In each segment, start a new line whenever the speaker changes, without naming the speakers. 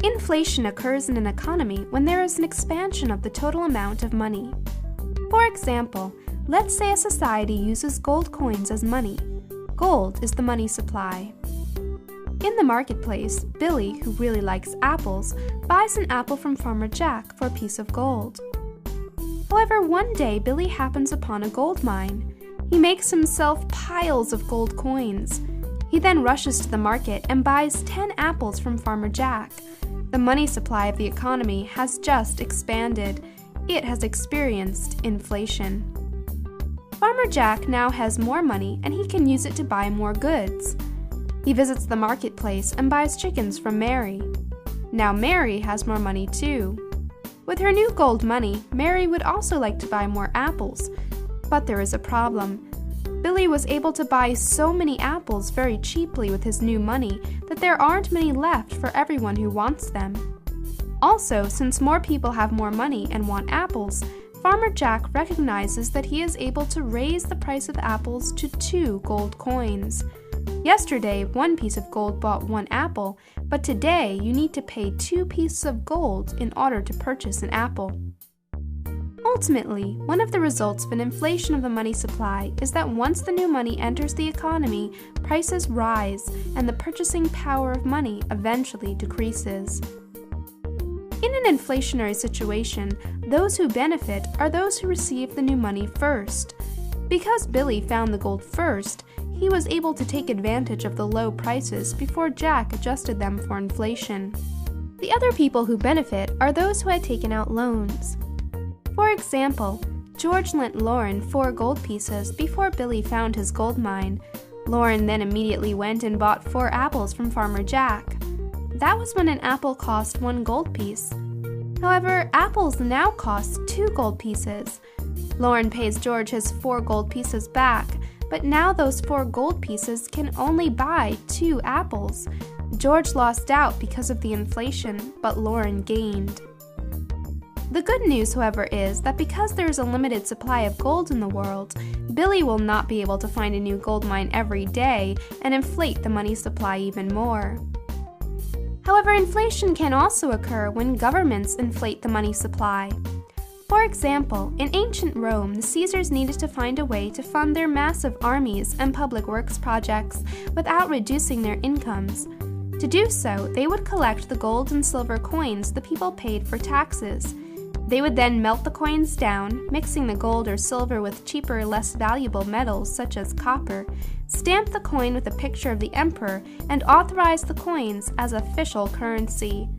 Inflation occurs in an economy when there is an expansion of the total amount of money. For example, let's say a society uses gold coins as money. Gold is the money supply. In the marketplace, Billy, who really likes apples, buys an apple from Farmer Jack for a piece of gold. However, one day Billy happens upon a gold mine. He makes himself piles of gold coins. He then rushes to the market and buys 10 apples from Farmer Jack. The money supply of the economy has just expanded. It has experienced inflation. Farmer Jack now has more money and he can use it to buy more goods. He visits the marketplace and buys chickens from Mary. Now Mary has more money too. With her new gold money, Mary would also like to buy more apples. But there is a problem. Billy was able to buy so many apples very cheaply with his new money that there aren't many left for everyone who wants them. Also, since more people have more money and want apples, Farmer Jack recognizes that he is able to raise the price of apples to 2 gold coins. Yesterday, 1 piece of gold bought 1 apple, but today you need to pay 2 pieces of gold in order to purchase an apple. Ultimately, one of the results of an inflation of the money supply is that once the new money enters the economy, prices rise and the purchasing power of money eventually decreases. In an inflationary situation, those who benefit are those who receive the new money first. Because Billy found the gold first, he was able to take advantage of the low prices before Jack adjusted them for inflation. The other people who benefit are those who had taken out loans. For example, George lent Lauren 4 gold pieces before Billy found his gold mine. Lauren then immediately went and bought 4 apples from Farmer Jack. That was when an apple cost 1 gold piece. However, apples now cost 2 gold pieces. Lauren pays George his 4 gold pieces back, but now those 4 gold pieces can only buy 2 apples. George lost out because of the inflation, but Lauren gained. The good news, however, is that because there is a limited supply of gold in the world, Billy will not be able to find a new gold mine every day and inflate the money supply even more. However, inflation can also occur when governments inflate the money supply. For example, in ancient Rome, the Caesars needed to find a way to fund their massive armies and public works projects without reducing their incomes. To do so, they would collect the gold and silver coins the people paid for taxes. They would then melt the coins down, mixing the gold or silver with cheaper, less valuable metals such as copper, stamp the coin with a picture of the emperor, and authorize the coins as official currency.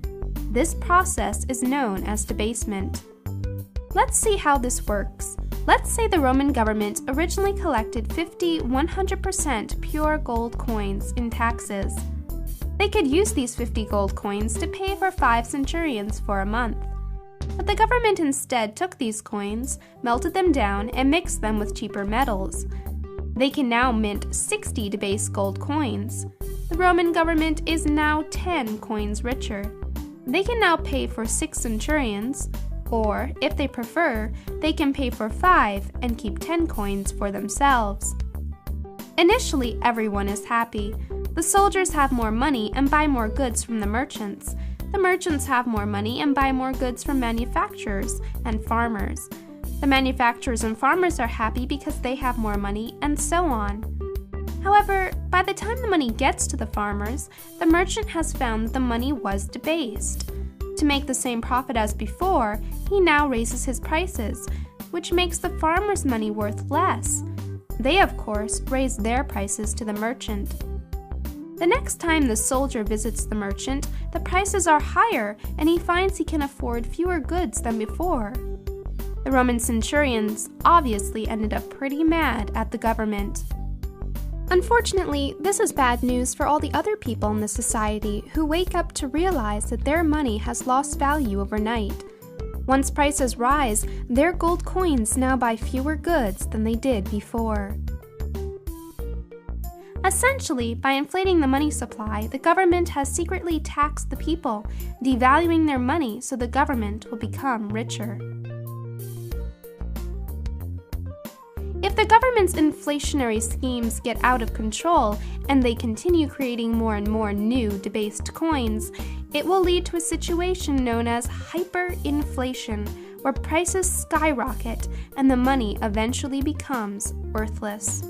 This process is known as debasement. Let's see how this works. Let's say the Roman government originally collected 100% pure gold coins in taxes. They could use these 50 gold coins to pay for 5 centurions for a month. But the government instead took these coins, melted them down, and mixed them with cheaper metals. They can now mint 60 debased gold coins. The Roman government is now 10 coins richer. They can now pay for 6 centurions, or, if they prefer, they can pay for 5 and keep 10 coins for themselves. Initially, everyone is happy. The soldiers have more money and buy more goods from the merchants. The merchants have more money and buy more goods from manufacturers and farmers. The manufacturers and farmers are happy because they have more money, and so on. However, by the time the money gets to the farmers, the merchant has found that the money was debased. To make the same profit as before, he now raises his prices, which makes the farmer's money worth less. They, of course, raise their prices to the merchant. The next time the soldier visits the merchant, the prices are higher and he finds he can afford fewer goods than before. The Roman centurions obviously ended up pretty mad at the government. Unfortunately, this is bad news for all the other people in the society who wake up to realize that their money has lost value overnight. Once prices rise, their gold coins now buy fewer goods than they did before. Essentially, by inflating the money supply, the government has secretly taxed the people, devaluing their money so the government will become richer. If If the government's inflationary schemes get out of control and they continue creating more and more new debased coins, it will lead to a situation known as hyperinflation, where prices skyrocket and the money eventually becomes worthless.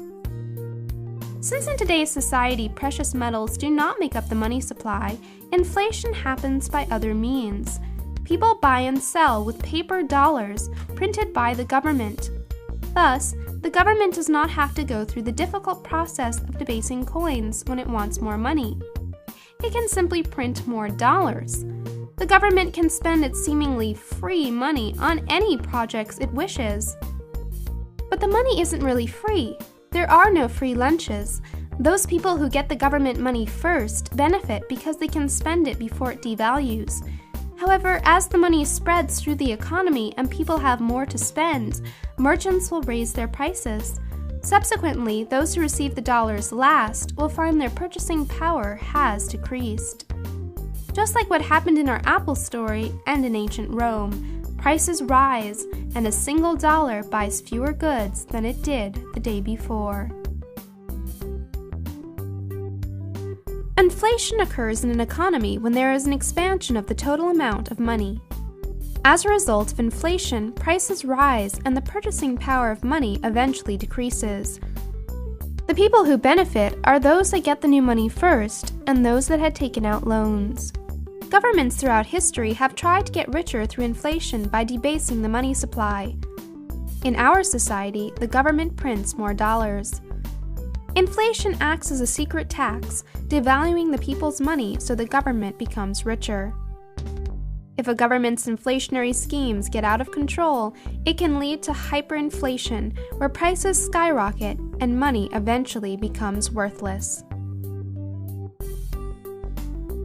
Since in today's society precious metals do not make up the money supply, inflation happens by other means. People buy and sell with paper dollars printed by the government. Thus, the government does not have to go through the difficult process of debasing coins when it wants more money. It can simply print more dollars. The government can spend its seemingly free money on any projects it wishes. But the money isn't really free. There are no free lunches. Those people who get the government money first benefit because they can spend it before it devalues. However, as the money spreads through the economy and people have more to spend, merchants will raise their prices. Subsequently, those who receive the dollars last will find their purchasing power has decreased. Just like what happened in our Apple story and in ancient Rome, prices rise and a single dollar buys fewer goods than it did the day before. Inflation occurs in an economy when there is an expansion of the total amount of money. As a result of inflation, prices rise and the purchasing power of money eventually decreases. The people who benefit are those that get the new money first and those that had taken out loans. Governments throughout history have tried to get richer through inflation by debasing the money supply. In our society, the government prints more dollars. Inflation acts as a secret tax, devaluing the people's money so the government becomes richer. If a government's inflationary schemes get out of control, it can lead to hyperinflation, where prices skyrocket and money eventually becomes worthless.